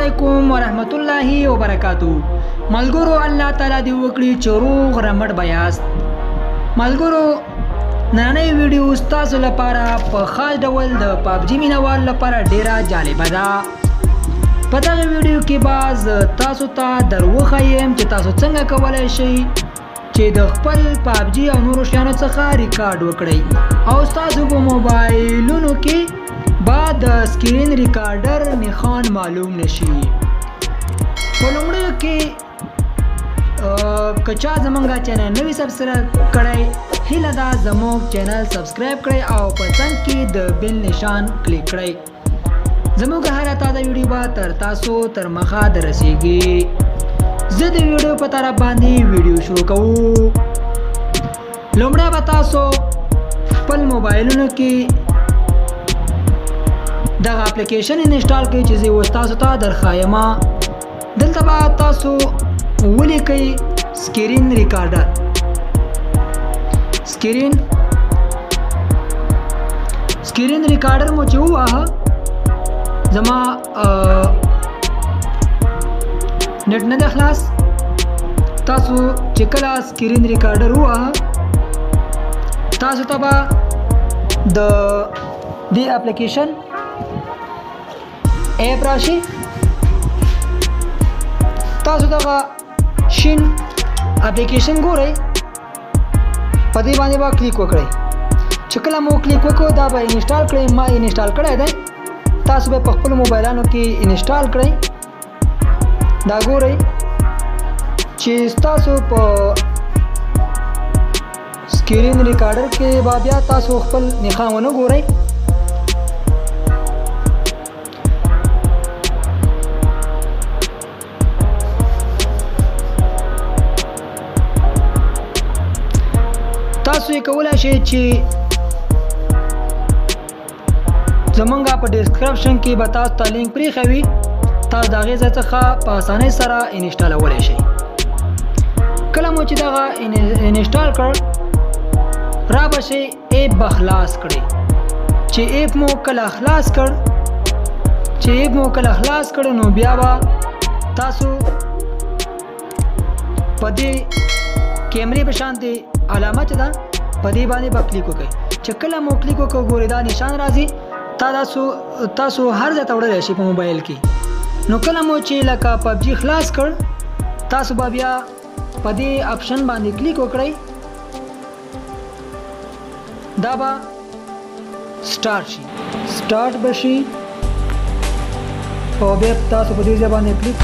علیکم ورحمتالله وبرکاتو. ملګرو الله تعالی دې وکړي چې روغ رمټ بیاست. ملګرو نننۍ ویډیو ستاسو لپاره په خاص ډول د پابجي مینوال لپاره ډیره جالبه ده. په دغه ویډیو کې باز تاسو ته دروښیم چې تاسو څنګه کولی شئ چې د خپل پابجي او نورو شیانو څخه ریکارډ وکړئ او ستاسو په موبایلونو کې بعد د سکرین ریکارډر نښان معلوم نشي. په لومړیو کې که چا زمونږ چینل نوی سبسکرایب کړی هیله ده زموږ چینل سبسکرایب کړئ او په څنګ کې د بیل نشان کلیک کړئ. زموږ هره تازه ویډیو به تر تاسو تر مخه دررسیږي. زه د ویډیو په طرف باندې ویډیو شروع کوو. لومړی به تاسو خپل موبایلونو کې دغه اپلیکیشن انسټال کړئ چې زه اوس تاسو ته درښایم. دلته به تاسو ولیکئ سکرین ریکارډر. سکرین ریکارډر مو چې وواهه زما نت نه ده خلاص. تاسو چې کله سکرین ریکارډر وواهه تاسو ته به د دې اپلیکیشن ایپ راشي. تاسو دغه شین اپلیکیشن ګورئ په دې باندې به کلیک وکړئ. چې کله مو کلیک وکړو دا به انسټال کړئ. ما انسټال کړی دی. تاسو به په خپل موبایلانو کې انسټال کړئ. دا ګورئ چې ستاسو په سکرین ریکارډر کې به بیا تاسو خپل نښان ونه ګورئ. تاسو یې کولی شئ چې زمونږ په ډسکرپشن کې به تاسو ته لینک پرېښوي. تاسو د هغې ځای څخه په اسانۍ سره انسټالولی شئ. کله مو چې دغه انسټال کړ را به شئ ایپ به خلاص کړئ. چې ایپ مو کله خلاص کړ نو بیا به تاسو په دې کیمرې په شانتې علامه چې ده په دې باندې به کلیک وکړئ. چې کله مو کلیک وکړو ګورئ دا نشان راځي. تاسو هر ځای ته وړلی شئ په موبایل کې. نو کله مو چې لکه پبجي خلاص کړ تاسو به بیا په دې اپشن باندې کلیک وکړئ. دا به سٹارټ به شي او بیا تاسو په دې ځای باندې کلیک